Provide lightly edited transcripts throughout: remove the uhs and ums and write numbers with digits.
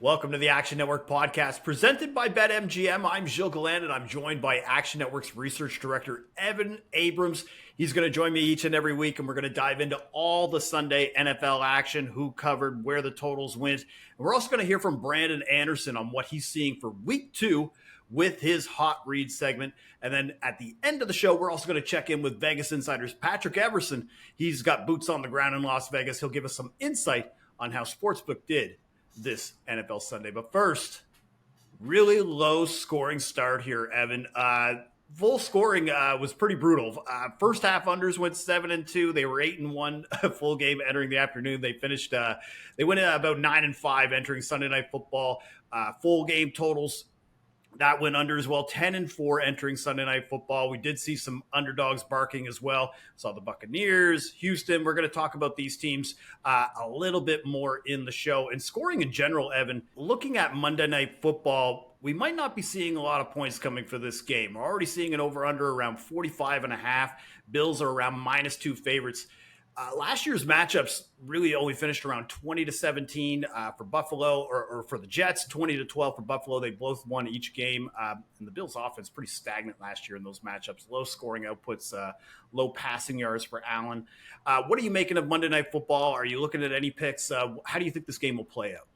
Welcome to the Action Network podcast presented by BetMGM. I'm Gilles Galland, and I'm joined by Action Network's research director, Evan Abrams. He's going to join me each and every week, and we're going to dive into all the Sunday NFL action, who covered, where the totals went. And we're also going to hear from Brandon Anderson on what he's seeing for week 2 with his Hot Read segment. And then at the end of the show, we're also going to check in with Vegas insiders Patrick Everson. He's got boots on the ground in Las Vegas. He'll give us some insight on how Sportsbook did this NFL Sunday. But first, really low scoring start here, Evan. Full scoring was pretty brutal. First half unders went 7-2. They were 8-1 full game entering the afternoon. They finished, they went about 9-5 entering Sunday Night Football. Full game totals, that went under as well, 10-4 entering Sunday Night Football. We did see some underdogs barking as well. Saw the Buccaneers, Houston. We're going to talk about these teams a little bit more in the show. And scoring in general, Evan, looking at Monday Night Football, we might not be seeing a lot of points coming for this game. We're already seeing an over-under around 45.5. Bills are around -2 favorites. Last year's matchups really only finished around 20-17 for Buffalo, or for the Jets, 20-12 for Buffalo. They both won each game. And the Bills' offense pretty stagnant last year in those matchups. Low scoring outputs, low passing yards for Allen. What are you making of Monday Night Football? Are you looking at any picks? How do you think this game will play out?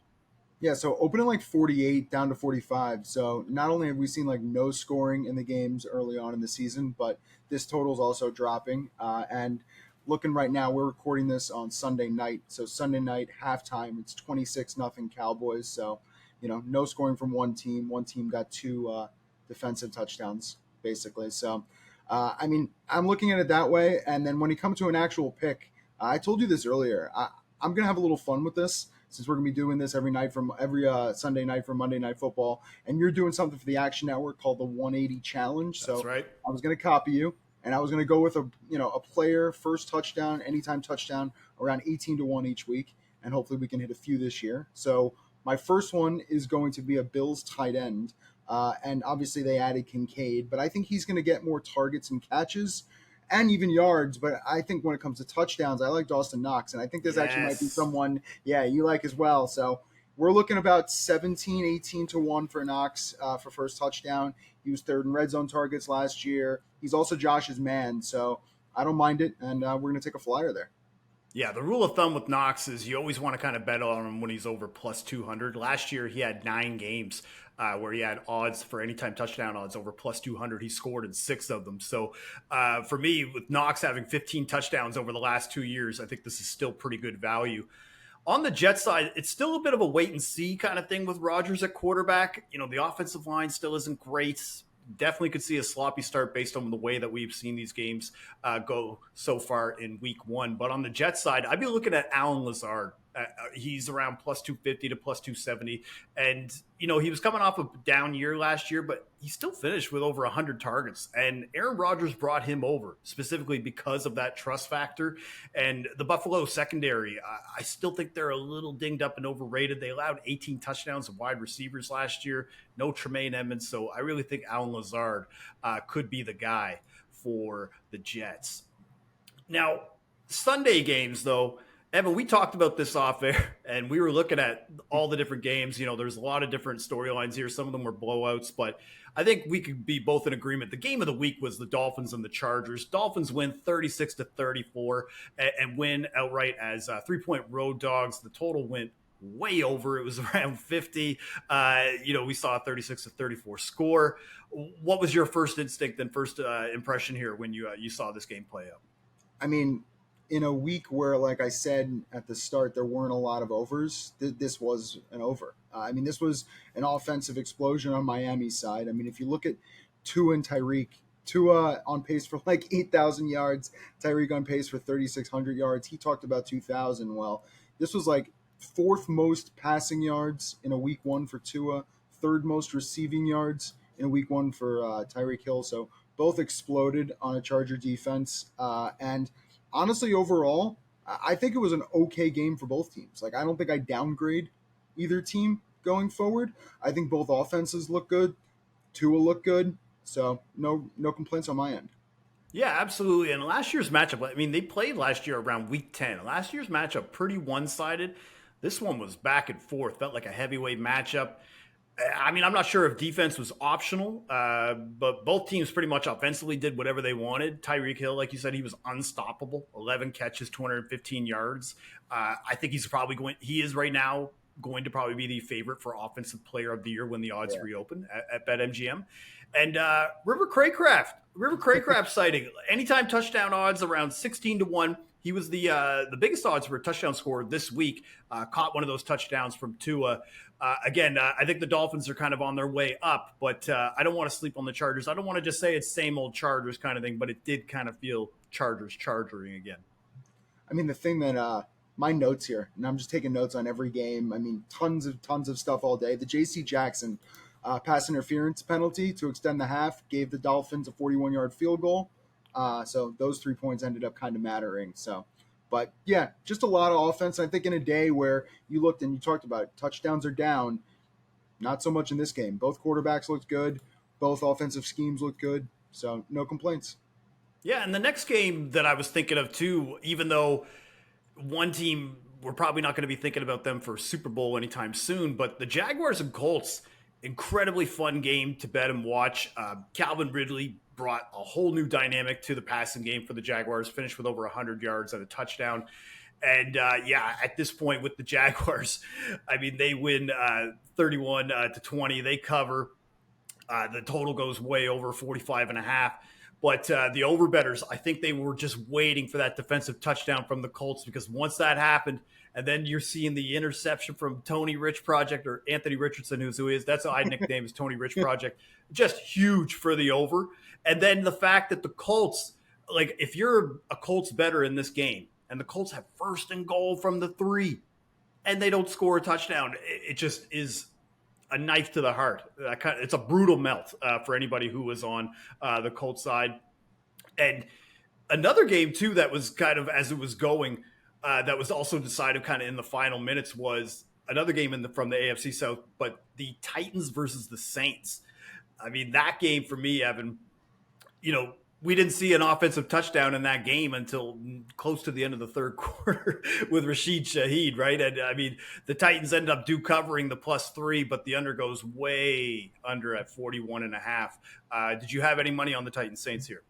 Yeah, so opening like 48 down to 45. So not only have we seen like no scoring in the games early on in the season, but this total is also dropping. And looking right now, we're recording this on Sunday night. So Sunday night halftime, it's 26-0 Cowboys. So, no scoring from one team. One team got 2 defensive touchdowns, basically. So, I'm looking at it that way. And then when you come to an actual pick, I told you this earlier. I'm going to have a little fun with this, since we're going to be doing this every Sunday night for Monday Night Football. And you're doing something for the Action Network called the 180 Challenge. That's right. I was going to copy you. And I was going to go with a player first touchdown, anytime touchdown, around 18-1 each week, and hopefully we can hit a few this year. So my first one is going to be a Bills tight end, and obviously they added Kincaid, but I think he's going to get more targets and catches, and even yards. But I think when it comes to touchdowns, I like Dawson Knox, and I think this actually might be someone, you like as well. So we're looking about 18-1 for Knox for first touchdown. He was third in red zone targets last year. He's also Josh's man, so I don't mind it, and we're going to take a flyer there. Yeah, the rule of thumb with Knox is you always want to kind of bet on him when he's over plus 200. Last year, he had 9 games where he had odds for anytime touchdown odds over plus 200. He scored in 6 of them. So for me, with Knox having 15 touchdowns over the last 2 years, I think this is still pretty good value. On the Jets side, it's still a bit of a wait-and-see kind of thing with Rodgers at quarterback. The offensive line still isn't great. Definitely could see a sloppy start based on the way that we've seen these games go so far in week 1. But on the Jets side, I'd be looking at Allen Lazard. He's around plus 250 to plus 270. And, he was coming off a down year last year, but he still finished with over 100 targets. And Aaron Rodgers brought him over specifically because of that trust factor. And the Buffalo secondary, I still think they're a little dinged up and overrated. They allowed 18 touchdowns of wide receivers last year. No Tremaine Edmonds. So I really think Allen Lazard could be the guy for the Jets. Now, Sunday games, though, Evan, we talked about this off air, and we were looking at all the different games. There's a lot of different storylines here. Some of them were blowouts, but I think we could be both in agreement. The game of the week was the Dolphins and the Chargers. Dolphins win 36-34 and win outright as 3-point road dogs. The total went way over. It was around 50. We saw a 36-34 score. What was your first instinct and first impression here when you saw this game play out? I mean, in a week where, like I said at the start, there weren't a lot of overs, this was an over. This was an offensive explosion on Miami's side. If you look at Tua and Tyreek, Tua on pace for like 8,000 yards, Tyreek on pace for 3,600 yards. He talked about 2,000. Well, this was like 4th most passing yards in a week 1 for Tua, 3rd most receiving yards in a week 1 for Tyreek Hill. So both exploded on a Charger defense. And honestly, overall, I think it was an okay game for both teams. I don't think I downgrade either team going forward. I think both offenses look good. Tua looked good. So no complaints on my end. Yeah, absolutely. And last year's matchup, they played last year around week 10. Last year's matchup, pretty one-sided. This one was back and forth, felt like a heavyweight matchup. I mean, I'm not sure if defense was optional, but both teams pretty much offensively did whatever they wanted. Tyreek Hill, like you said, he was unstoppable. 11 catches, 215 yards. I think he is right now going to probably be the favorite for Offensive Player of the Year when the odds reopen at BetMGM. And River Craycraft sighting. Anytime touchdown odds around 16-1. He was the biggest odds for a touchdown scorer this week. Caught one of those touchdowns from Tua. Again, I think the Dolphins are kind of on their way up, but I don't want to sleep on the Chargers. I don't want to just say it's same old Chargers kind of thing, but it did kind of feel Chargers charging again. I mean, the thing that my notes here, and I'm just taking notes on every game. I mean, tons of stuff all day. The J.C. Jackson pass interference penalty to extend the half gave the Dolphins a 41-yard field goal. So those 3 points ended up kind of mattering. So, but yeah, just a lot of offense. I think in a day where you looked and you talked about it, touchdowns are down, not so much in this game. Both quarterbacks looked good. Both offensive schemes looked good. So no complaints. Yeah, and the next game that I was thinking of too, even though one team, we're probably not going to be thinking about them for Super Bowl anytime soon, but the Jaguars and Colts, incredibly fun game to bet and watch. Calvin Ridley brought a whole new dynamic to the passing game for the Jaguars, finished with over 100 yards and a touchdown. And at this point with the Jaguars, I mean, they win 31-20. They cover. The total goes way over 45.5. But the overbetters, I think they were just waiting for that defensive touchdown from the Colts, because once that happened, and then you're seeing the interception from Tony Rich Project, or Anthony Richardson, who is. That's what I nickname is Tony Rich Project. Just huge for the over. And then the fact that the Colts, like if you're a Colts bettor in this game, and the Colts have 1st and goal from the 3, and they don't score a touchdown, it just is a knife to the heart. It's a brutal melt for anybody who was on the Colts side. And another game too that was kind of as it was going, that was also decided kind of in the final minutes, was another game from the AFC South, but the Titans versus the Saints. I mean, that game for me, Evan, we didn't see an offensive touchdown in that game until close to the end of the third quarter with Rashid Shaheed, right? And I mean, the Titans ended up covering the +3, but the under goes way under at 41.5. Did you have any money on the Titans Saints here?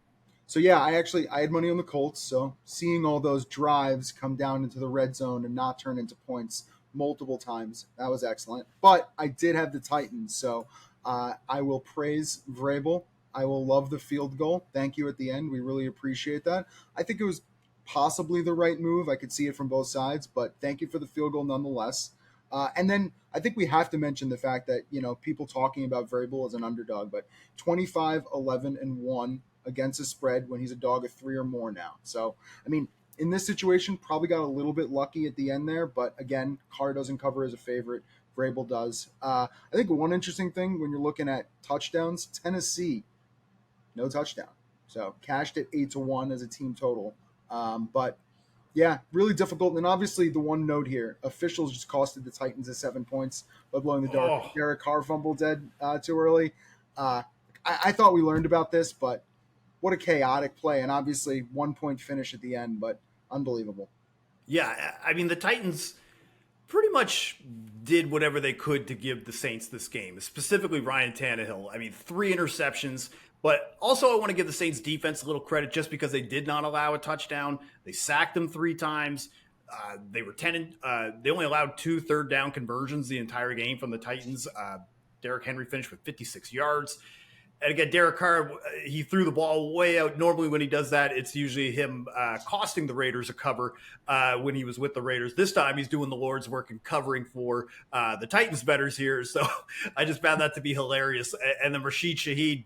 So yeah, I had money on the Colts. So seeing all those drives come down into the red zone and not turn into points multiple times, that was excellent. But I did have the Titans, so I will praise Vrabel. I will love the field goal. Thank you at the end. We really appreciate that. I think it was possibly the right move. I could see it from both sides, but thank you for the field goal nonetheless. And then I think we have to mention the fact that, people talking about Vrabel as an underdog, but 25-11-1 against a spread when he's a dog of 3 or more now. So, I mean, in this situation, probably got a little bit lucky at the end there, but again, Carr doesn't cover as a favorite. Vrabel does. I think one interesting thing when you're looking at touchdowns, Tennessee, no touchdown. So cashed at 8-1 as a team total. But yeah, really difficult. And obviously the one note here, officials just costed the Titans 7 points by blowing the dark. Derek Carr fumbled dead too early. I thought we learned about this, but what a chaotic play. And obviously 1 point finish at the end, but unbelievable. Yeah, I mean, the Titans pretty much did whatever they could to give the Saints this game, specifically Ryan Tannehill. I mean, 3 interceptions. But also I want to give the Saints defense a little credit just because they did not allow a touchdown. They sacked them 3 times. They were they only allowed 2 third down conversions the entire game from the Titans. Derrick Henry finished with 56 yards. And again, Derek Carr, he threw the ball way out. Normally when he does that, it's usually him costing the Raiders a cover when he was with the Raiders. This time he's doing the Lord's work and covering for the Titans bettors here. So I just found that to be hilarious. And then Rashid Shaheed,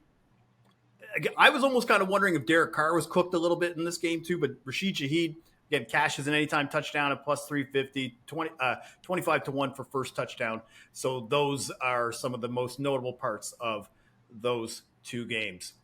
I was almost kind of wondering if Derek Carr was cooked a little bit in this game too, but Rashid Shaheed, again, cashes an anytime touchdown at +350, 25-1 for first touchdown. So those are some of the most notable parts of those 2 games.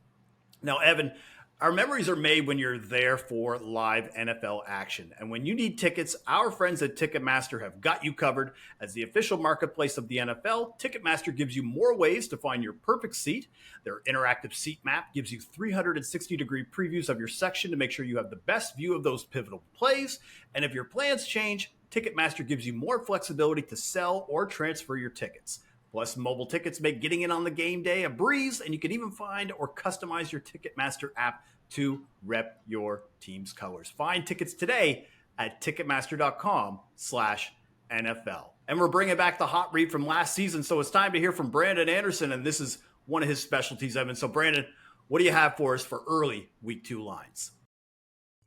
Now, Evan, our memories are made when you're there for live NFL action. And when you need tickets, our friends at Ticketmaster have got you covered. As the official marketplace of the NFL, Ticketmaster gives you more ways to find your perfect seat. Their interactive seat map gives you 360-degree previews of your section to make sure you have the best view of those pivotal plays. And if your plans change, Ticketmaster gives you more flexibility to sell or transfer your tickets. Plus, mobile tickets make getting in on the game day a breeze, and you can even find or customize your Ticketmaster app to rep your team's colors. Find tickets today at Ticketmaster.com/NFL. And we're bringing back the hot read from last season, so it's time to hear from Brandon Anderson, and this is one of his specialties, Evan. So, Brandon, what do you have for us for early Week 2 lines?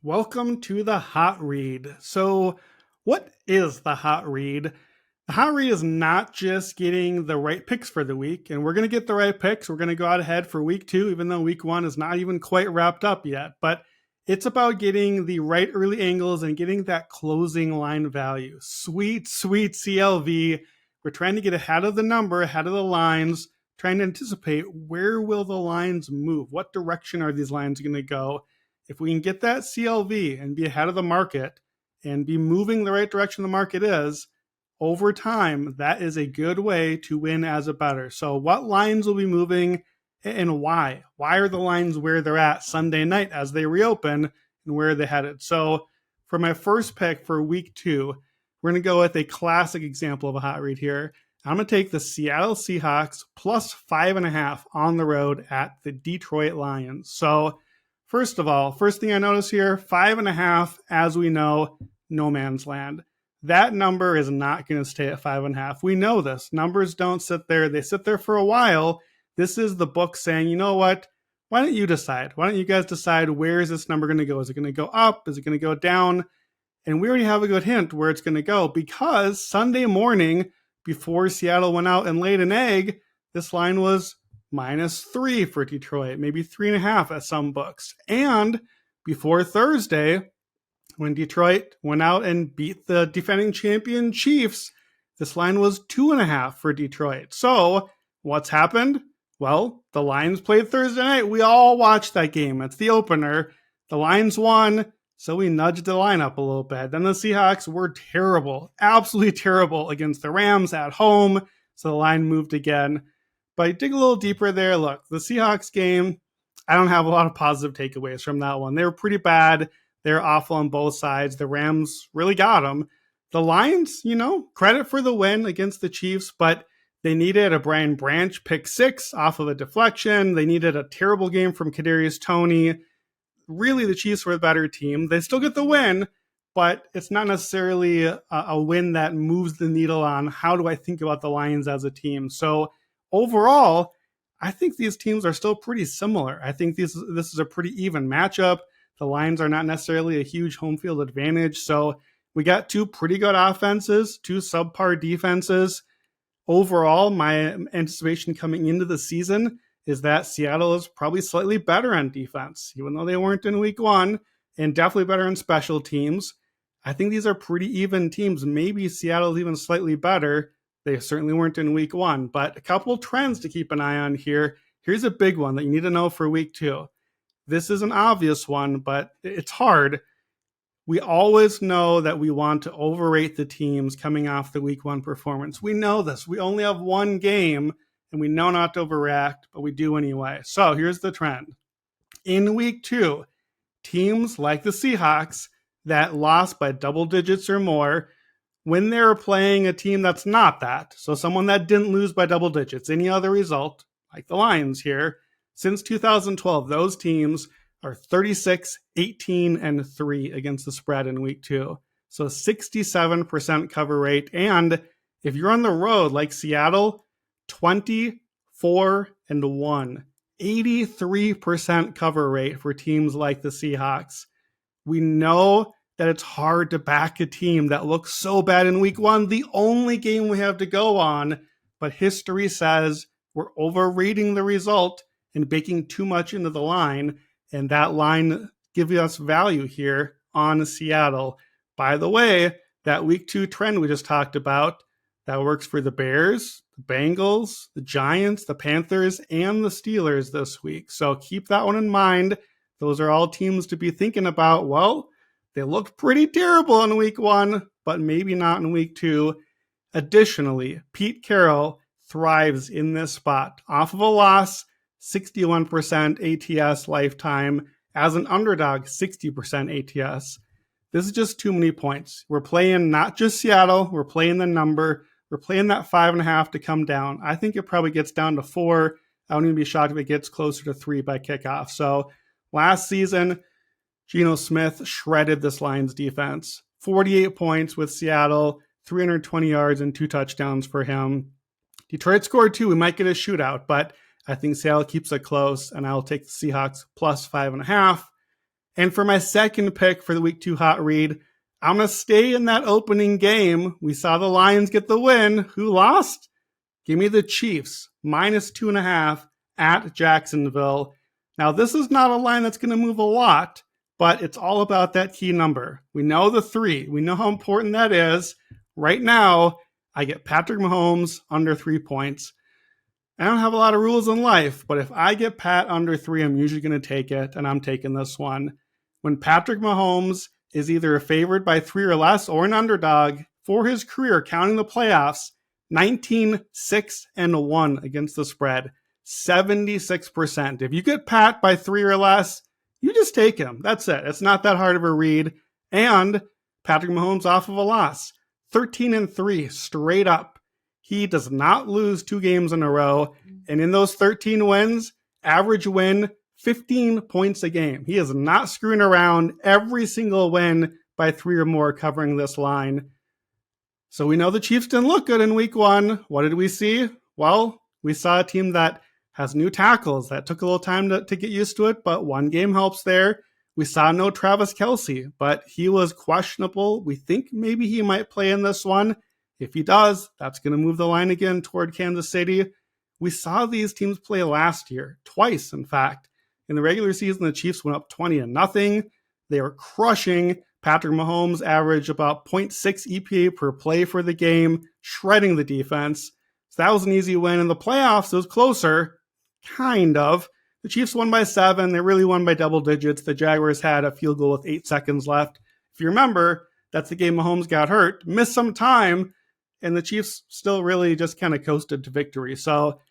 Welcome to the hot read. So, what is the hot read? The hot read is not just getting the right picks for the week, and we're going to get the right picks. We're going to go out ahead for Week 2, even though Week 1 is not even quite wrapped up yet. But it's about getting the right early angles and getting that closing line value. Sweet, sweet CLV. We're trying to get ahead of the number, ahead of the lines, trying to anticipate where will the lines move? What direction are these lines going to go? If we can get that CLV and be ahead of the market and be moving the right direction the market is, over time, that is a good way to win as a bettor. So what lines will be moving and why? Why are the lines where they're at Sunday night as they reopen and where are they headed? So for my first pick for Week 2, we're going to go with a classic example of a hot read here. I'm going to take the Seattle Seahawks plus 5.5 on the road at the Detroit Lions. So first of all, first thing I notice here, 5.5, as we know, no man's land. That number is not going to stay at 5.5. We know this. Numbers don't sit there. They sit there for a while. This is the book saying, you know what? Why don't you decide? Why don't you guys decide where is this number going to go? Is it going to go up? Is it going to go down? And we already have a good hint where it's going to go because Sunday morning, before Seattle went out and laid an egg, this line was -3 for Detroit, maybe 3.5 at some books. And before Thursday, when Detroit went out and beat the defending champion Chiefs, this line was 2.5 for Detroit. So what's happened? Well, the Lions played Thursday night. We all watched that game. It's the opener. The Lions won, so we nudged the line up a little bit. Then the Seahawks were terrible, absolutely terrible against the Rams at home, so the line moved again. But dig a little deeper there. Look, the Seahawks game, I don't have a lot of positive takeaways from that one. They were pretty bad. They're awful on both sides. The Rams really got them. The Lions, credit for the win against the Chiefs, but they needed a Brian Branch pick 6 off of a deflection. They needed a terrible game from Kadarius Toney. Really, the Chiefs were the better team. They still get the win, but it's not necessarily a win that moves the needle on how do I think about the Lions as a team. So overall, I think these teams are still pretty similar. I think this is a pretty even matchup. The Lions are not necessarily a huge home field advantage. So we got two pretty good offenses, two subpar defenses. Overall, my anticipation coming into the season is that Seattle is probably slightly better on defense, even though they weren't in Week 1, and definitely better in special teams. I think these are pretty even teams. Maybe Seattle's even slightly better. They certainly weren't in Week 1, but a couple trends to keep an eye on here. Here's a big one that you need to know for Week 2. This is an obvious one, but it's hard. We always know that we want to overrate the teams coming off the Week 1 performance. We know this. We only have one game, and we know not to overreact, but we do anyway. So here's the trend. In Week 2, teams like the Seahawks that lost by double digits or more, when they're playing a team that's not that, so someone that didn't lose by double digits, any other result, like the Lions here, since 2012, those teams are 36, 18, and 3 against the spread in Week 2. So 67% cover rate. And if you're on the road like Seattle, 24 and 1, 83% cover rate for teams like the Seahawks. We know that it's hard to back a team that looks so bad in Week 1, the only game we have to go on, but history says we're overrating the result and baking too much into the line, and that line gives us value here on Seattle. By the way, that Week 2 trend we just talked about, that works for the Bears, the Bengals, the Giants, the Panthers, and the Steelers this week. So keep that one in mind. Those are all teams to be thinking about. Well, they looked pretty terrible in Week 1, but maybe not in Week 2. Additionally, Pete Carroll thrives in this spot. Off of a loss, 61% ATS lifetime. As an underdog, 60% ATS. This is just too many points. We're playing not just Seattle, we're playing the number. We're playing that 5.5 to come down. I think it probably gets down to 4. I wouldn't even be shocked if it gets closer to 3 by kickoff. So last season, Geno Smith shredded this Lions defense. 48 points with Seattle, 320 yards and 2 touchdowns for him. Detroit scored 2. We might get a shootout, but I think Seattle keeps it close, and I'll take the Seahawks plus 5.5. And for my second pick for the Week 2 hot read, I'm going to stay in that opening game. We saw the Lions get the win. Who lost? Give me the Chiefs, minus 2.5 at Jacksonville. Now, this is not a line that's going to move a lot, but it's all about that key number. We know the 3. We know how important that is. Right now, I get Patrick Mahomes under 3 points. I don't have a lot of rules in life, but if I get Pat under 3, I'm usually going to take it, and I'm taking this one. When Patrick Mahomes is either favored by 3 or less or an underdog for his career, counting the playoffs, 19-6-1 against the spread, 76%. If you get Pat by 3 or less, you just take him. That's it. It's not that hard of a read. And Patrick Mahomes off of a loss, 13-3 straight up. He does not lose 2 games in a row. And in those 13 wins, average win, 15 points a game. He is not screwing around. Every single win by 3 or more covering this line. So we know the Chiefs didn't look good in week 1. What did we see? Well, we saw a team that has new tackles. That took a little time to get used to it, but 1 game helps there. We saw no Travis Kelce, but he was questionable. We think maybe he might play in this one. If he does, that's going to move the line again toward Kansas City. We saw these teams play last year, twice, in fact. In the regular season, the Chiefs went up 20-0. They were crushing. Patrick Mahomes averaged about 0.6 EPA per play for the game, shredding the defense. So that was an easy win. In the playoffs, it was closer, kind of. The Chiefs won by 7. They really won by double digits. The Jaguars had a field goal with 8 seconds left. If you remember, that's the game Mahomes got hurt, missed some time, and the Chiefs still really just kind of coasted to victory. So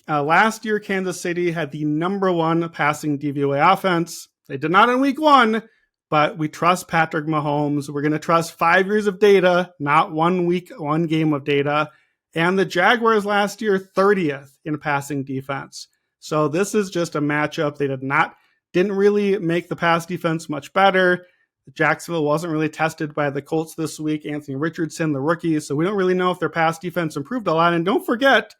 last year, Kansas City had the number 1 passing DVOA offense. They did not in week 1, but we trust Patrick Mahomes. We're going to trust 5 years of data, not 1 week, 1 game of data. And the Jaguars last year, 30th in passing defense. So this is just a matchup. They didn't really make the pass defense much better. Jacksonville wasn't really tested by the Colts this week. Anthony Richardson, the rookie. So we don't really know if their pass defense improved a lot. And don't forget,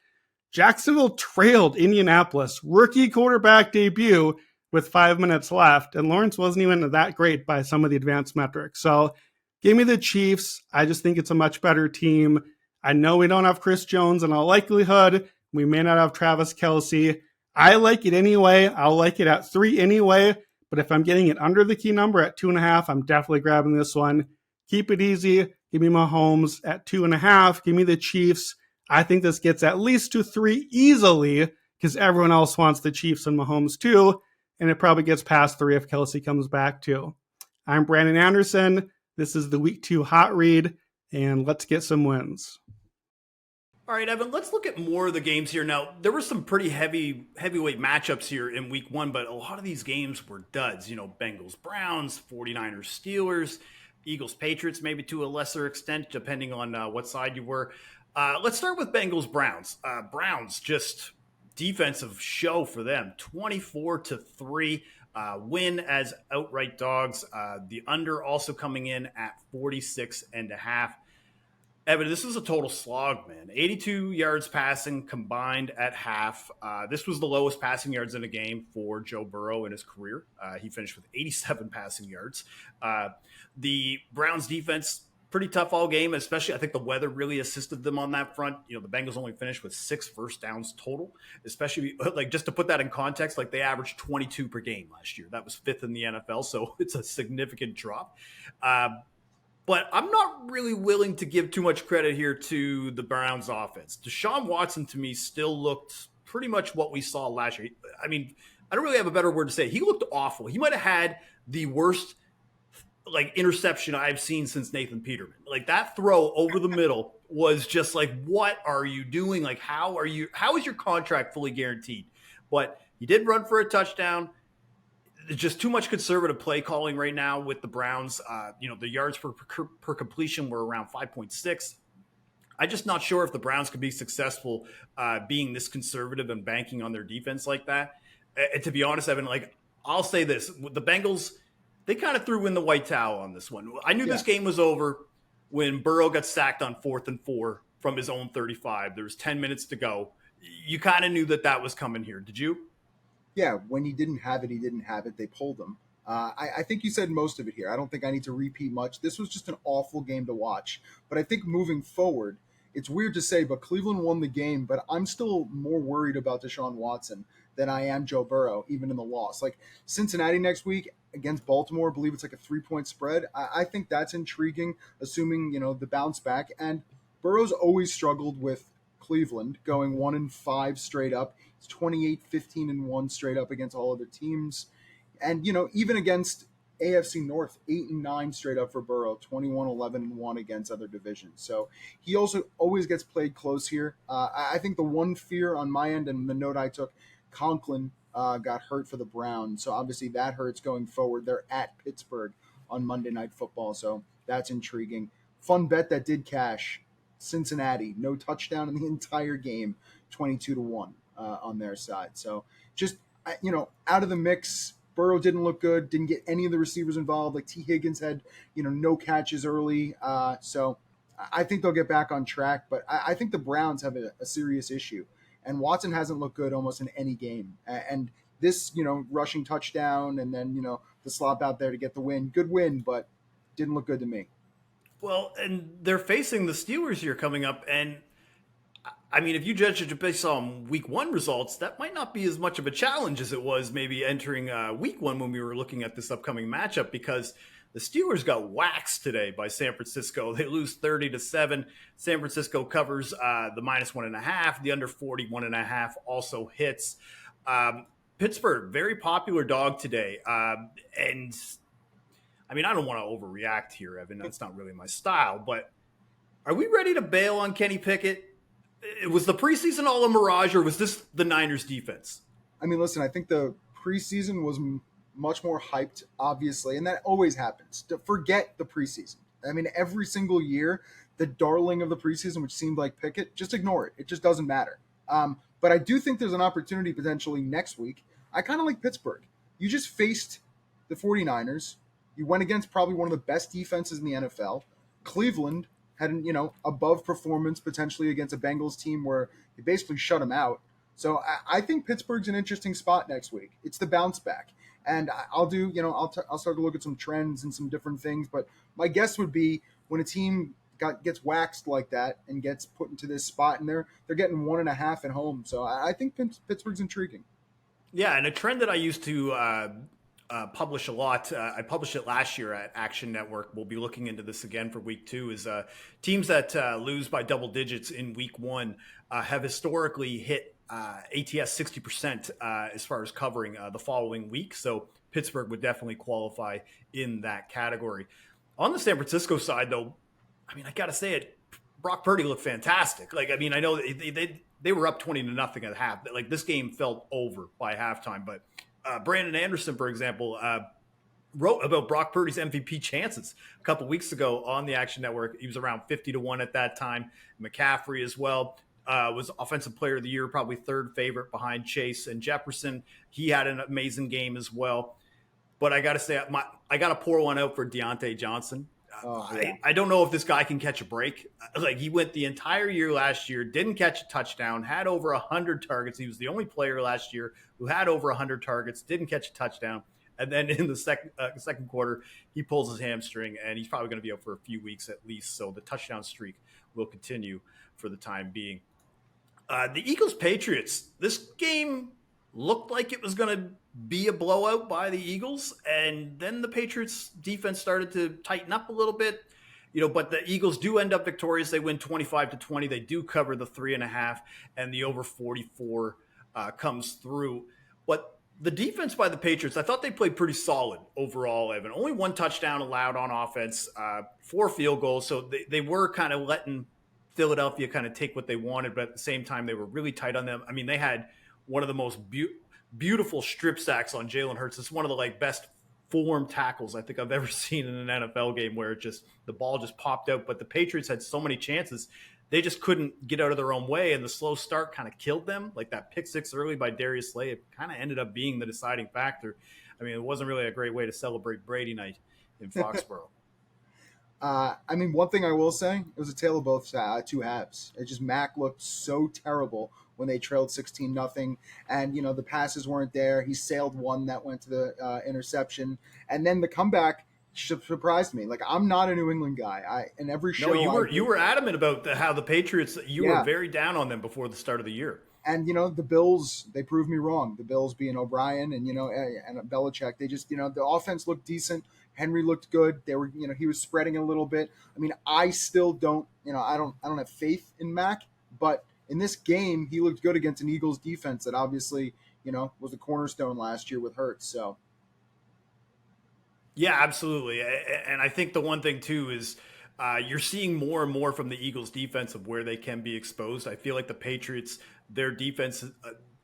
Jacksonville trailed Indianapolis, rookie quarterback debut with 5 minutes left. And Lawrence wasn't even that great by some of the advanced metrics. So give me the Chiefs. I just think it's a much better team. I know we don't have Chris Jones in all likelihood. We may not have Travis Kelce. I like it anyway. I'll like it at 3 anyway. But if I'm getting it under the key number at 2.5, I'm definitely grabbing this one. Keep it easy. Give me Mahomes at 2.5. Give me the Chiefs. I think this gets at least to 3 easily because everyone else wants the Chiefs and Mahomes too. And it probably gets past 3 if Kelce comes back too. I'm Brandon Anderson. This is the Week 2 Hot Read, and let's get some wins. All right, Evan, let's look at more of the games here. Now, there were some pretty heavyweight matchups here in week 1, but a lot of these games were duds. You know, Bengals, Browns, 49ers, Steelers, Eagles, Patriots, maybe to a lesser extent, depending on what side you were. Let's start with Bengals, Browns. Browns, just defensive show for them. 24-3 win as outright dogs. The under also coming in at 46.5. Evan, this was a total slog, man. 82 yards passing combined at half. This was the lowest passing yards in a game for Joe Burrow in his career. He finished with 87 passing yards. The Browns defense, pretty tough all game, especially I think the weather really assisted them on that front. You know, the Bengals only finished with 6 first downs total, especially like just to put that in context, like they averaged 22 per game last year. That was 5th in the NFL, so it's a significant drop. But I'm not really willing to give too much credit here to the Browns offense. Deshaun Watson, to me, still looked pretty much what we saw last year. I mean, I don't really have a better word to say. He looked awful. He might have had the worst interception I've seen since Nathan Peterman. Like that throw over the middle was just like, what are you doing? Like, how is your contract fully guaranteed? But he did run for a touchdown. just too much conservative play calling right now with the Browns. The yards per completion were around 5.6. I'm just not sure if the Browns could be successful being this conservative and banking on their defense like that. And to be honest, Evan, like I'll say this, the Bengals, they kind of threw in the white towel on this one. I knew this game was over when Burrow got sacked on 4th and 4 from his own 35. There was 10 minutes to go. You kind of knew that was coming here. Did you? Yeah, when he didn't have it, he didn't have it. They pulled him. I think you said most of it here. I don't think I need to repeat much. This was just an awful game to watch. But I think moving forward, it's weird to say, but Cleveland won the game. But I'm still more worried about Deshaun Watson than I am Joe Burrow, even in the loss. Like Cincinnati next week against Baltimore, I believe it's like a 3-point spread. I think that's intriguing, assuming, the bounce back. And Burrow's always struggled with Cleveland, going 1-5 straight up. It's 28-15-1 straight up against all other teams. And, even against AFC North, 8-9 straight up for Burrow, 21-11-1 against other divisions. So he also always gets played close here. I think the one fear on my end, and the note I took, Conklin got hurt for the Browns. So obviously that hurts going forward. They're at Pittsburgh on Monday Night Football. So that's intriguing. Fun bet that did cash. Cincinnati, no touchdown in the entire game, 22-1 on their side. So just, out of the mix, Burrow didn't look good, didn't get any of the receivers involved. Like T. Higgins had, no catches early. So I think they'll get back on track. But I think the Browns have a serious issue. And Watson hasn't looked good almost in any game. And this, rushing touchdown and then, the slop out there to get the win. Good win, but didn't look good to me. Well, and they're facing the Steelers here coming up. And I mean, if you judge it based on week 1 results, that might not be as much of a challenge as it was maybe entering week 1 when we were looking at this upcoming matchup, because the Steelers got waxed today by San Francisco. They lose 30-7. San Francisco covers the -1.5. The under 41.5 also hits. Pittsburgh, very popular dog today. And I mean, I don't want to overreact here, Evan. That's not really my style. But are we ready to bail on Kenny Pickett? Was the preseason all a mirage, or was this the Niners defense? I mean, listen, I think the preseason was much more hyped, obviously, and that always happens. Forget the preseason. I mean, every single year, the darling of the preseason, which seemed like Pickett, just ignore it. It just doesn't matter. But I do think there's an opportunity potentially next week. I kind of like Pittsburgh. You just faced the 49ers. You went against probably one of the best defenses in the NFL. Cleveland had an above performance potentially against a Bengals team where they basically shut them out. So I think Pittsburgh's an interesting spot next week. It's the bounce back. And I'll do, I'll start to look at some trends and some different things. But my guess would be when a team gets waxed like that and gets put into this spot, and they're getting 1.5 at home. So I think Pittsburgh's intriguing. Yeah, and a trend that I used to publish a lot, I published it last year at Action Network. We'll be looking into this again for week 2, is teams that lose by double digits in week 1 have historically hit ATS 60% as far as covering the following week. So Pittsburgh would definitely qualify in that category. On the San Francisco side, though, I mean, I got to say it, Brock Purdy looked fantastic. Like, I mean, I know they were up 20-0 at half. Like, this game felt over by halftime. But Brandon Anderson, for example, wrote about Brock Purdy's MVP chances a couple weeks ago on the Action Network. He was around 50-1 at that time. McCaffrey as well was Offensive Player of the Year, probably third favorite behind Chase and Jefferson. He had an amazing game as well. But I got to say, I got to pour one out for Deontay Johnson. I don't know if this guy can catch a break. Like, he went the entire year last year, didn't catch a touchdown, had over 100 targets. He was the only player last year who had over 100 targets, didn't catch a touchdown. And then in the second quarter, he pulls his hamstring, and he's probably going to be out for a few weeks at least. So the touchdown streak will continue for the time being. The Eagles-Patriots, this game looked like it was going to be a blowout by the Eagles, and then the Patriots defense started to tighten up a little bit, but the Eagles do end up victorious. They win 25-20. They do cover the 3.5, and the over 44 comes through. But the defense by the Patriots, I thought they played pretty solid overall, Evan. Only 1 touchdown allowed on offense, 4 field goals. So they were kind of letting Philadelphia kind of take what they wanted, but at the same time, they were really tight on them. I mean, they had one of the most beautiful strip sacks on Jalen Hurts. It's one of the best form tackles I think I've ever seen in an NFL game, where the ball just popped out. But the Patriots had so many chances, they just couldn't get out of their own way, and the slow start kind of killed them. Like that pick six early by Darius Slay, it kind of ended up being the deciding factor. I mean, it wasn't really a great way to celebrate Brady night in Foxborough. I mean, one thing I will say, it was a tale of both two halves. It just Mac looked so terrible when they trailed 16-0, and the passes weren't there. He sailed one that went to the interception, and then the comeback surprised me. Like, I'm not a New England guy. In every show, you were adamant about how the Patriots. You were very down on them before the start of the year. And the Bills, they proved me wrong. The Bills being O'Brien and and Belichick, they just the offense looked decent. Henry looked good. They were he was spreading a little bit. I mean, I still don't I don't have faith in Mac, but in this game he looked good against an Eagles defense that obviously was the cornerstone last year with Hurts. So yeah, absolutely. And I think the one thing too is you're seeing more and more from the Eagles defense of where they can be exposed. I feel like the Patriots, their defense,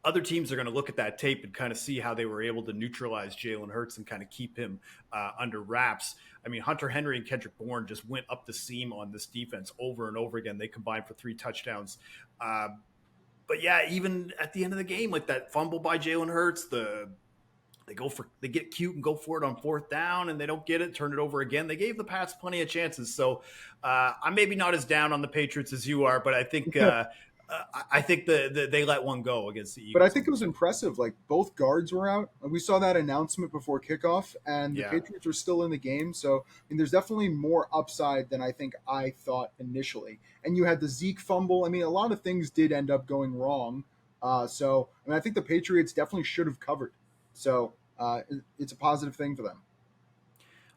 other teams are going to look at that tape and kind of see how they were able to neutralize Jalen Hurts and kind of keep him under wraps. I mean, Hunter Henry and Kendrick Bourne just went up the seam on this defense over and over again. They combined for 3 touchdowns. But yeah, even at the end of the game, like that fumble by Jalen Hurts, they get cute and go for it on 4th down, and they don't get it, turn it over again. They gave the Pats plenty of chances. So I'm maybe not as down on the Patriots as you are, but I think I think they let one go against the Eagles. But I think it was impressive. Like, both guards were out. We saw that announcement before kickoff, and the Patriots were still in the game. So, I mean, there's definitely more upside than I think I thought initially. And you had the Zeke fumble. I mean, a lot of things did end up going wrong. So, I mean, I think the Patriots definitely should have covered. So, it's a positive thing for them.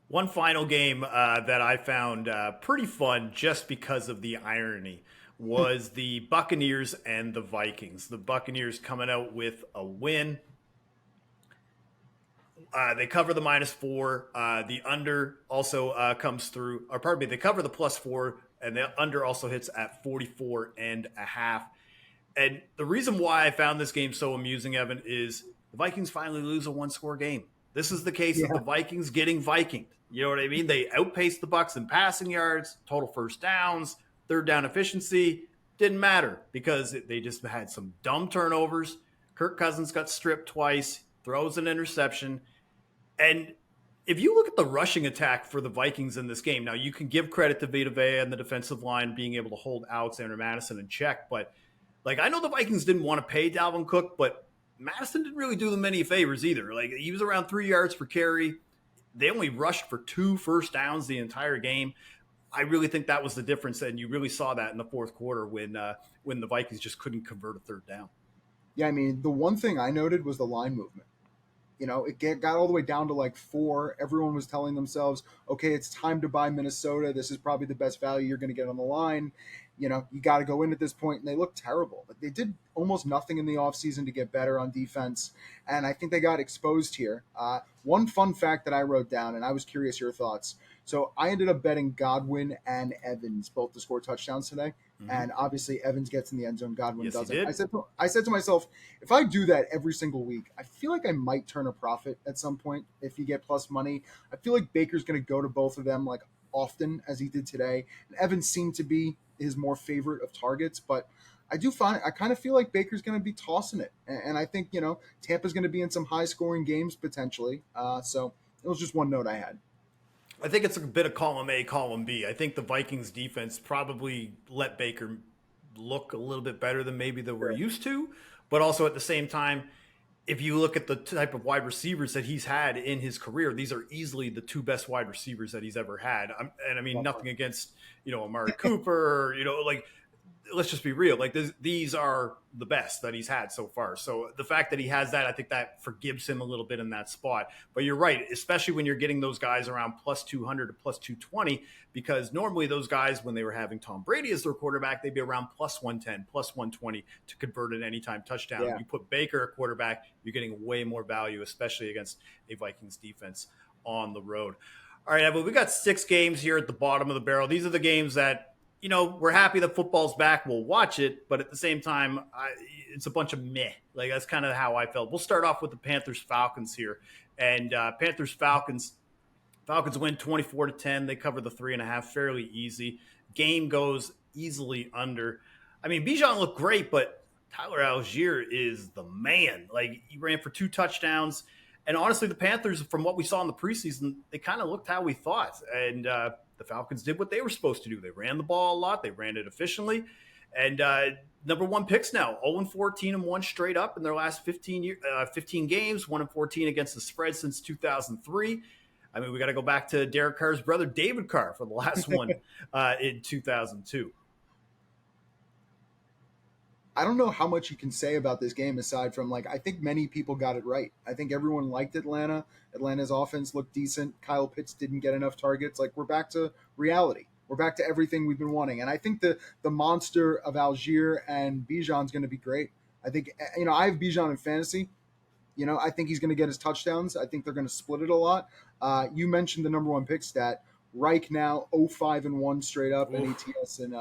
One final game that I found pretty fun just because of the irony was the Buccaneers and the Vikings. The Buccaneers coming out with a win. They cover the -4. The under also comes through. Or pardon me, they cover the +4, and the under also hits at 44.5. And the reason why I found this game so amusing, Evan, is the Vikings finally lose a 1-score game. This is the case of the Vikings getting Vikinged. You know what I mean? They outpaced the Bucs in passing yards, total first downs, 3rd down efficiency. Didn't matter because they just had some dumb turnovers. Kirk Cousins got stripped twice, throws an interception. And if you look at the rushing attack for the Vikings in this game, now you can give credit to Vita Vea and the defensive line being able to hold Alexander Madison in check. But I know the Vikings didn't want to pay Dalvin Cook, but Madison didn't really do them any favors either. He was around 3 yards per carry. They only rushed for 2 first downs the entire game. I really think that was the difference, and you really saw that in the 4th quarter when the Vikings just couldn't convert a 3rd down. Yeah, I mean, the one thing I noted was the line movement. It got all the way down to 4. Everyone was telling themselves, okay, it's time to buy Minnesota. This is probably the best value you're going to get on the line. You got to go in at this point, and they looked terrible. They did almost nothing in the offseason to get better on defense, and I think they got exposed here. One fun fact that I wrote down, and I was curious your thoughts. So I ended up betting Godwin and Evans both to score touchdowns today. Mm-hmm. And obviously Evans gets in the end zone, Godwin doesn't. I said to myself, if I do that every single week, I feel like I might turn a profit at some point if you get plus money. I feel like Baker's going to go to both of them often as he did today. And Evans seemed to be his more favorite of targets, but I kind of feel like Baker's going to be tossing it. And I think, Tampa's going to be in some high scoring games potentially. So it was just one note I had. I think it's a bit of column A, column B. I think the Vikings defense probably let Baker look a little bit better than maybe they were used to. But also at the same time, if you look at the type of wide receivers that he's had in his career, these are easily the 2 best wide receivers that he's ever had. And I mean, nothing against, Amari Cooper, let's just be real. These are the best that he's had so far. So the fact that he has that, I think that forgives him a little bit in that spot. But you're right, especially when you're getting those guys around plus 200 to plus 220, because normally those guys, when they were having Tom Brady as their quarterback, they'd be around plus 110, plus 120 to convert an anytime touchdown. Yeah. You put Baker at quarterback, you're getting way more value, especially against a Vikings defense on the road. All right, Evan, we got 6 games here at the bottom of the barrel. These are the games that we're happy that football's back. We'll watch it, but at the same time, it's a bunch of meh. Like, that's kind of how I felt. We'll start off with the Panthers Falcons here, and Panthers Falcons win 24-10. They cover the 3.5 fairly easy. Game goes easily under. I mean, Bijan looked great, but Tyler Algier is the man. Like, he ran for 2 touchdowns. And honestly, the Panthers, from what we saw in the preseason, they kind of looked how we thought. And the Falcons did what they were supposed to do. They ran the ball a lot. They ran it efficiently. And number 1 picks now, 0-14-1 straight up in their last 15 games, 1-14 against the spread since 2003. I mean, we got to go back to Derek Carr's brother, David Carr, for the last one in 2002. I don't know how much you can say about this game aside from, I think many people got it right. I think everyone liked Atlanta. Atlanta's offense looked decent. Kyle Pitts didn't get enough targets. We're back to reality. We're back to everything we've been wanting. And I think the monster of Algier and Bijan's going to be great. I think, I have Bijan in fantasy. I think he's going to get his touchdowns. I think they're going to split it a lot. You mentioned the number 1 pick stat. Reich now 0-5-1 straight up in ATS in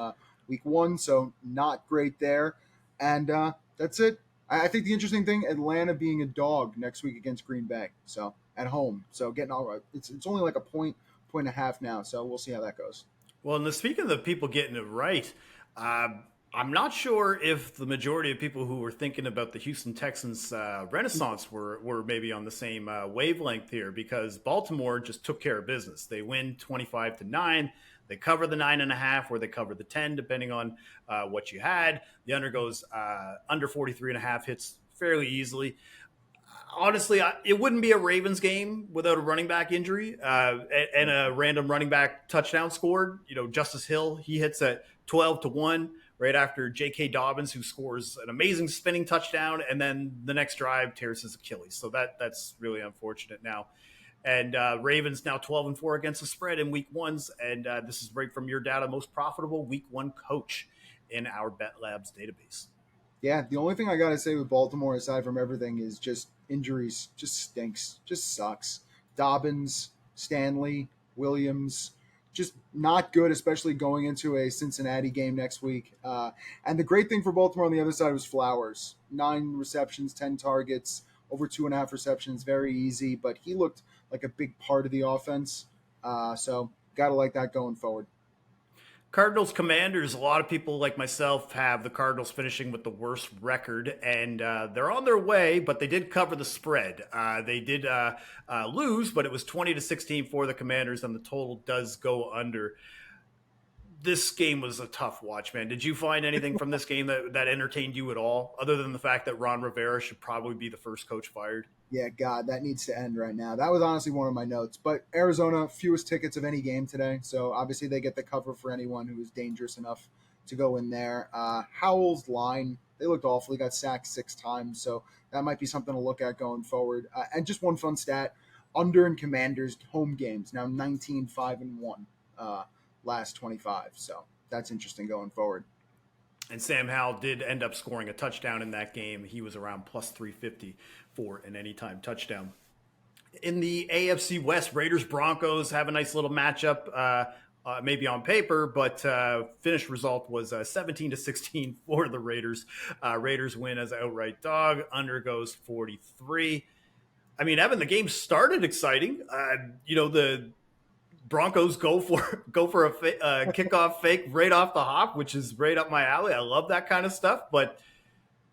week 1, so not great there. And that's it. I think the interesting thing, Atlanta being a dog next week against Green Bay, so at home. So getting all right. It's only like a point and a half now, so we'll see how that goes. Well, and speaking of the people getting it right, I'm not sure if the majority of people who were thinking about the Houston Texans renaissance were maybe on the same wavelength here, because Baltimore just took care of business. They win 25-9. They cover the 9.5 or they cover the 10, depending on what you had. The under goes under 43.5, hits fairly easily. Honestly, it wouldn't be a Ravens game without a running back injury and a random running back touchdown scored. Justice Hill, he hits at 12-1 right after J.K. Dobbins, who scores an amazing spinning touchdown, and then the next drive tears his Achilles. So that's really unfortunate now. And Ravens now 12-4 against the spread in week 1s. And this is right from your data, most profitable week 1 coach in our Bet Labs database. Yeah, the only thing I got to say with Baltimore, aside from everything, is just injuries. Just stinks. Just sucks. Dobbins, Stanley, Williams, just not good, especially going into a Cincinnati game next week. And the great thing for Baltimore on the other side was Flowers. 9 receptions, 10 targets, over 2.5 receptions, very easy. But he looked like a big part of the offense. So got to like that going forward. Cardinals Commanders, a lot of people like myself have the Cardinals finishing with the worst record, and they're on their way, but they did cover the spread. They did lose, but it was 20-16 for the Commanders, and the total does go under. This game was a tough watch, man. Did you find anything from this game that entertained you at all, other than the fact that Ron Rivera should probably be the first coach fired? Yeah, God, that needs to end right now. That was honestly one of my notes. But Arizona, fewest tickets of any game today. So obviously they get the cover for anyone who is dangerous enough to go in there. Howell's line, they looked awful. He got sacked 6 times. So that might be something to look at going forward. And just one fun stat, under and Commanders home games, now 19-5-1 last 25. So that's interesting going forward. And Sam Howell did end up scoring a touchdown in that game. He was around plus 350 for an anytime touchdown. In the AFC West, Raiders-Broncos have a nice little matchup, maybe on paper, but finished result was 17-16 for the Raiders. Raiders win as an outright dog. Under goes 43. I mean, Evan, the game started exciting. The Broncos go for a kickoff fake right off the hop, which is right up my alley. I love that kind of stuff. But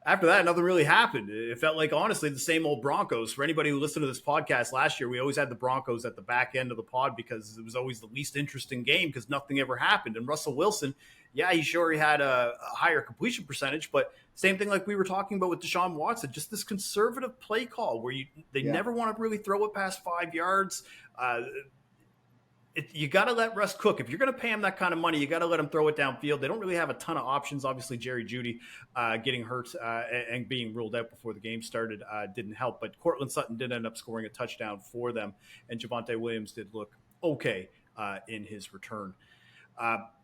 after that, nothing really happened. It felt like, honestly, the same old Broncos. For anybody who listened to this podcast last year, we always had the Broncos at the back end of the pod because it was always the least interesting game because nothing ever happened. And Russell Wilson, yeah, he had a higher completion percentage, but same thing like we were talking about with Deshaun Watson, just this conservative play call where they never want to really throw it past 5 yards. You got to let Russ cook. If you're going to pay him that kind of money, you got to let him throw it downfield. They don't really have a ton of options. Obviously, Jerry Jeudy getting hurt and being ruled out before the game started didn't help. But Cortland Sutton did end up scoring a touchdown for them, and Javonte Williams did look okay in his return.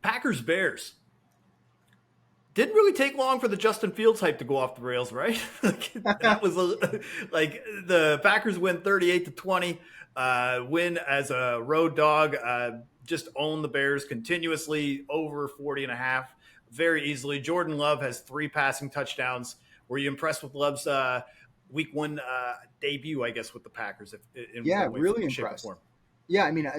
Packers-Bears. Didn't really take long for the Justin Fields hype to go off the rails, right? That was like the Packers win 38-20. Win as a road dog. just own the Bears continuously over 40.5 very easily. Jordan Love has 3 passing touchdowns. Were you impressed with Love's week 1 debut, I guess, with the Packers? In Yeah, one way, really shape, or impressed. form? Yeah, I mean,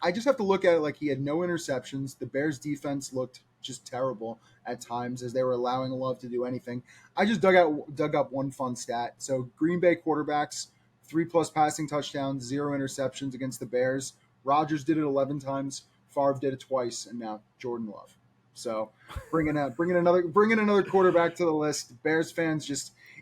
I just have to look at it like he had no interceptions. The Bears defense looked just terrible at times as they were allowing Love to do anything. I just dug up one fun stat. So Green Bay quarterbacks, 3+ passing touchdowns, 0 interceptions against the Bears. Rodgers did it 11 times. Favre did it twice, and now Jordan Love. So bringing another quarterback to the list. Bears fans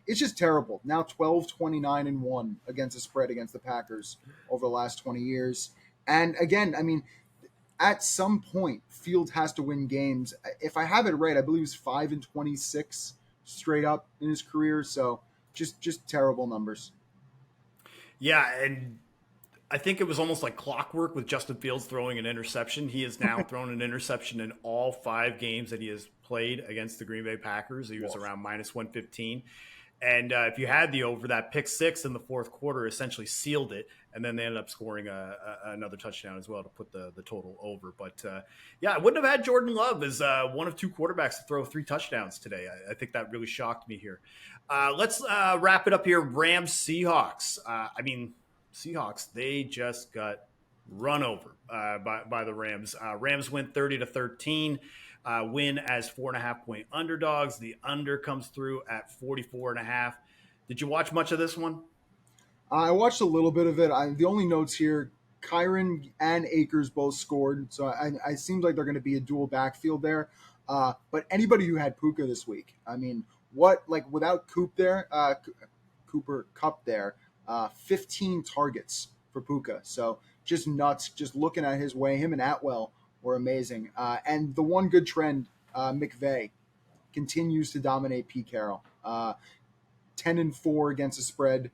it's just terrible. Now 12-29-1 against the spread against the Packers over the last 20 years. And again, I mean, at some point, Field has to win games. If I have it right, I believe it's 5-26 straight up in his career. So just terrible numbers. Yeah, and I think it was almost like clockwork with Justin Fields throwing an interception. He has now thrown an interception in all 5 games that he has played against the Green Bay Packers. He was around -115. And if you had the over, that pick 6 in the 4th quarter essentially sealed it. And then they ended up scoring another touchdown as well to put the total over. But yeah, I wouldn't have had Jordan Love as one of 2 quarterbacks to throw 3 touchdowns today. I think that really shocked me here. Let's wrap it up here. Rams Seahawks. Seahawks, they just got run over by the Rams. Rams win 30-13. Win as 4.5-point underdogs. The under comes through at 44.5. Did you watch much of this one? I watched a little bit of it. The only notes here, Kyron and Akers both scored, so I seems like they're going to be a dual backfield there. But anybody who had Puka this week, I mean, without Cooper Kupp there, 15 targets for Puka. So just nuts. Just looking at his way, him and Atwell were amazing. And the one good trend, McVay continues to dominate Pete Carroll. 10-4 against the spread,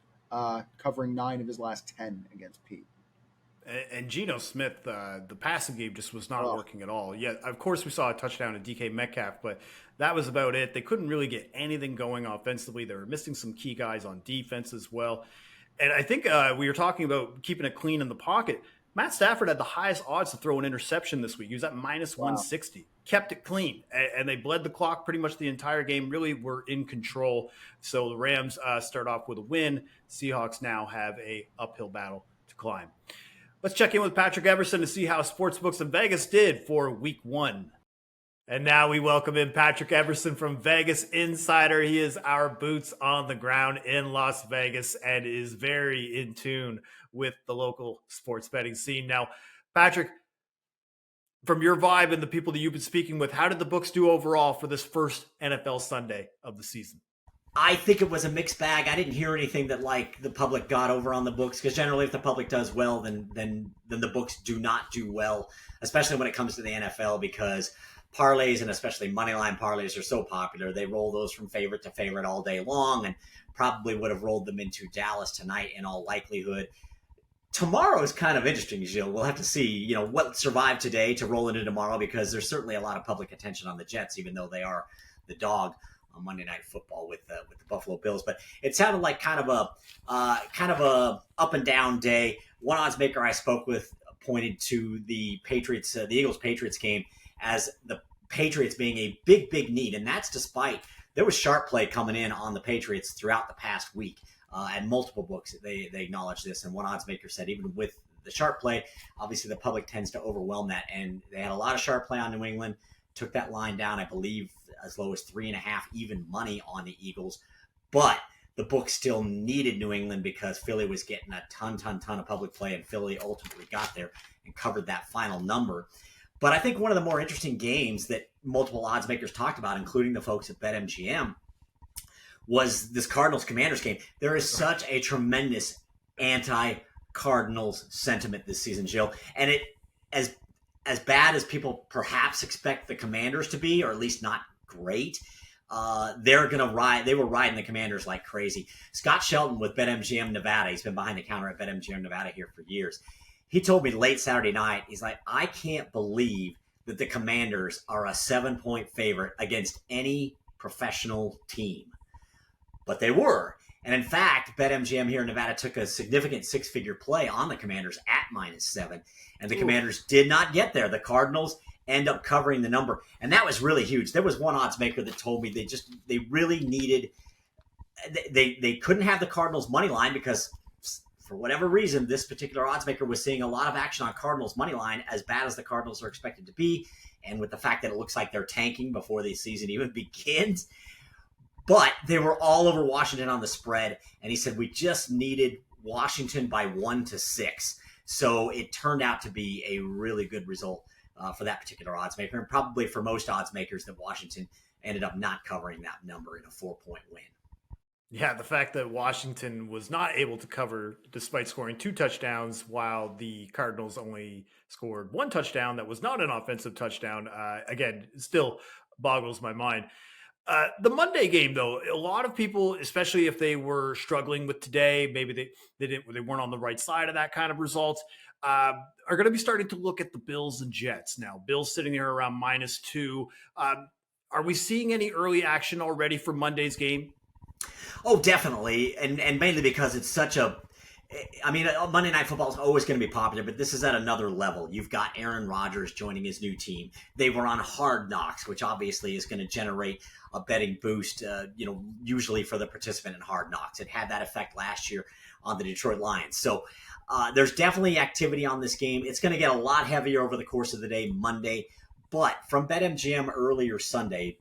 covering 9 of his last 10 against Pete. And Geno Smith, the passing game just was not working at all. Yeah, of course we saw a touchdown to DK Metcalf, but that was about it. They couldn't really get anything going offensively. They were missing some key guys on defense as well. And I think we were talking about keeping it clean in the pocket. Matt Stafford had the highest odds to throw an interception this week. He was at -160. Kept it clean, and they bled the clock pretty much the entire game. Really were in control. So the Rams start off with a win. Seahawks now have a uphill battle to climb. Let's check in with Patrick Everson to see how Sportsbooks in Vegas did for week 1. And now we welcome in Patrick Everson from Vegas Insider. He is our boots on the ground in Las Vegas and is very in tune with the local sports betting scene. Now, Patrick, from your vibe and the people that you've been speaking with, how did the books do overall for this first NFL Sunday of the season? I think it was a mixed bag. I didn't hear anything that the public got over on the books, because generally if the public does well, then the books do not do well, especially when it comes to the NFL, because parlays and especially moneyline parlays are so popular. They roll those from favorite to favorite all day long, and probably would have rolled them into Dallas tonight in all likelihood. Tomorrow is kind of interesting, Gilles. We'll have to see, what survived today to roll into tomorrow, because there's certainly a lot of public attention on the Jets, even though they are the dog on Monday Night Football with the Buffalo Bills. But it sounded like kind of a up and down day. One odds maker I spoke with pointed to the Patriots, the Eagles Patriots game, as the Patriots being a big need, and that's despite there was sharp play coming in on the Patriots throughout the past week. And multiple books, they acknowledge this. And one odds maker said, even with the sharp play, obviously the public tends to overwhelm that. And they had a lot of sharp play on New England, took that line down, I believe, as low as 3.5 even money on the Eagles. But the book still needed New England because Philly was getting a ton of public play, and Philly ultimately got there and covered that final number. But I think one of the more interesting games that multiple odds makers talked about, including the folks at BetMGM, was this Cardinals-Commanders game. There is such a tremendous anti-Cardinals sentiment this season, Gilles. And it, as bad as people perhaps expect the Commanders to be, or at least not great, they were riding the Commanders like crazy. Scott Shelton with BetMGM Nevada, he's been behind the counter at BetMGM Nevada here for years. He told me late Saturday night, he's like, I can't believe that the Commanders are a 7-point favorite against any professional team. But they were. And in fact, BetMGM here in Nevada took a significant six-figure play on the Commanders at -7. And the Commanders did not get there. The Cardinals end up covering the number. And that was really huge. There was one odds maker that told me they really needed they couldn't have the Cardinals money line because for whatever reason, this particular odds maker was seeing a lot of action on Cardinals money line, as bad as the Cardinals are expected to be. And with the fact that it looks like they're tanking before the season even begins. But they were all over Washington on the spread. And he said, we just needed Washington by 1-6. So it turned out to be a really good result for that particular odds maker. And probably for most odds makers that Washington ended up not covering that number in a 4-point win. Yeah, the fact that Washington was not able to cover despite scoring 2 touchdowns while the Cardinals only scored 1 touchdown that was not an offensive touchdown, again, still boggles my mind. The Monday game, though, a lot of people, especially if they were struggling with today, maybe they weren't on the right side of that kind of result, are going to be starting to look at the Bills and Jets now. Bills sitting there around -2. Are we seeing any early action already for Monday's game? Oh, definitely. And mainly because it's such a, I mean, Monday Night Football is always going to be popular, but this is at another level. You've got Aaron Rodgers joining his new team. They were on Hard Knocks, which obviously is going to generate a betting boost, usually for the participant in Hard Knocks. It had that effect last year on the Detroit Lions. So there's definitely activity on this game. It's going to get a lot heavier over the course of the day Monday, but from BetMGM earlier Sunday,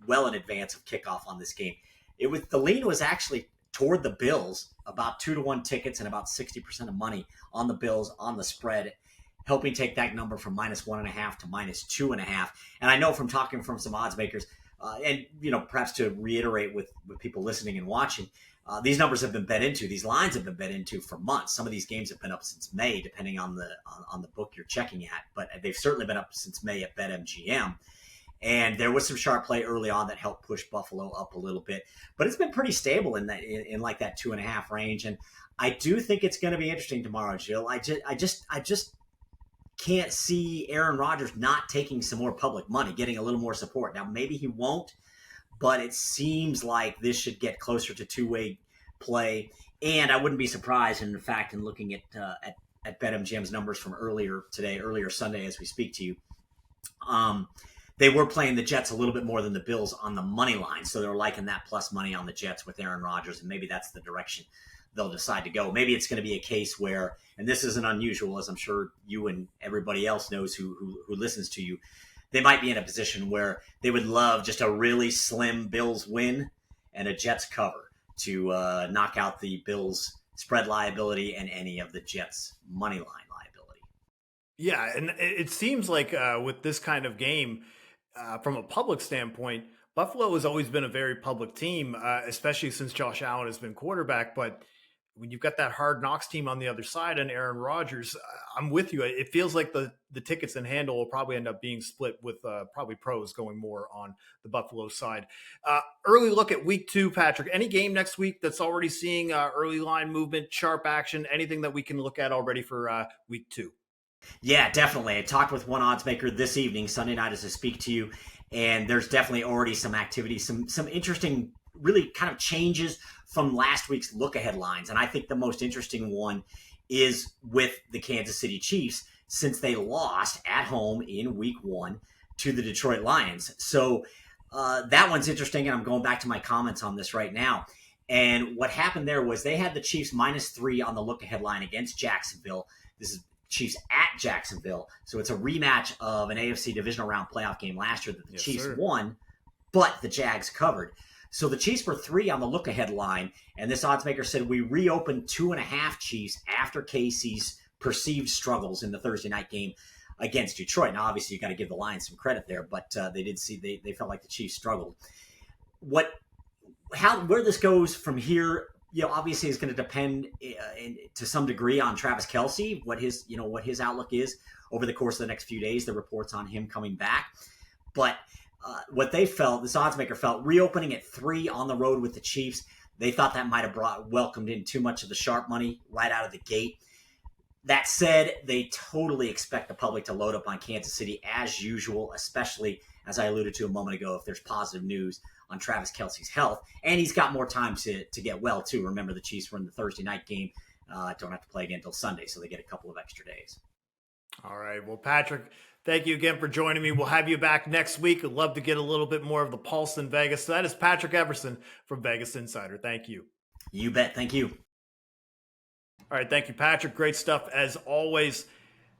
well in advance of kickoff on this game, the lean was actually toward the Bills, about 2-1 tickets and about 60% of money on the Bills on the spread, helping take that number from -1.5 to -2.5. And I know from talking from some odds makers, and perhaps to reiterate with people listening and watching, these numbers have been bet into. These lines have been bet into for months. Some of these games have been up since May, depending on the book you're checking at. But they've certainly been up since May at BetMGM. And there was some sharp play early on that helped push Buffalo up a little bit, but it's been pretty stable in like that 2.5 range. And I do think it's going to be interesting tomorrow, Jill. I just can't see Aaron Rodgers not taking some more public money, getting a little more support. Now, maybe he won't, but it seems like this should get closer to two-way play. And I wouldn't be surprised, in fact, in looking at BetMGM's numbers from earlier Sunday as we speak to you, they were playing the Jets a little bit more than the Bills on the money line. So they're liking that plus money on the Jets with Aaron Rodgers, and maybe that's the direction they'll decide to go. Maybe it's going to be a case where, and this isn't unusual, as I'm sure you and everybody else knows who listens to you, they might be in a position where they would love just a really slim Bills win and a Jets cover to knock out the Bills spread liability and any of the Jets money line liability. Yeah, and it seems like with this kind of game, from a public standpoint, Buffalo has always been a very public team, especially since Josh Allen has been quarterback. But when you've got that Hard Knocks team on the other side and Aaron Rodgers, I'm with you. It feels like the tickets and handle will probably end up being split with probably pros going more on the Buffalo side. Early look at week 2, Patrick. Any game next week that's already seeing early line movement, sharp action, anything that we can look at already for week 2? Yeah, definitely. I talked with one odds maker this evening, Sunday night, as I speak to you, and there's definitely already some activity, some interesting, really kind of changes from last week's look-ahead lines. And I think the most interesting one is with the Kansas City Chiefs, since they lost at home in week 1 to the Detroit Lions. So that one's interesting, and I'm going back to my comments on this right now. And what happened there was they had the Chiefs -3 on the look-ahead line against Jacksonville. This is Chiefs at Jacksonville. So it's a rematch of an AFC divisional round playoff game last year that the Chiefs won, but the Jags covered. So the Chiefs were 3 on the look-ahead line, and this odds maker said we reopened 2.5 Chiefs after KC's perceived struggles in the Thursday night game against Detroit. Now, obviously, you got to give the Lions some credit there, but they felt like the Chiefs struggled. Where this goes from here, obviously is going to depend to some degree on Travis Kelce, what his outlook is over the course of the next few days, the reports on him coming back. But what they felt, this odds maker felt, reopening at 3 on the road with the Chiefs, they thought that might have welcomed in too much of the sharp money right out of the gate. That said, they totally expect the public to load up on Kansas City as usual, especially, as I alluded to a moment ago, if there's positive news on Travis Kelce's health. And he's got more time to get well, too. Remember, the Chiefs were in the Thursday night game. Don't have to play again until Sunday, so they get a couple of extra days. All right. Well, Patrick, thank you again for joining me. We'll have you back next week. I'd love to get a little bit more of the pulse in Vegas. So that is Patrick Everson from Vegas Insider. Thank you. You bet. Thank you. All right. Thank you, Patrick. Great stuff as always.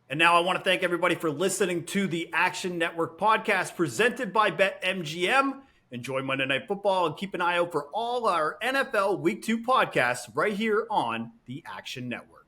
And now I want to thank everybody for listening to the Action Network podcast presented by BetMGM. Enjoy Monday Night Football and keep an eye out for all our NFL Week 2 podcasts right here on the Action Network.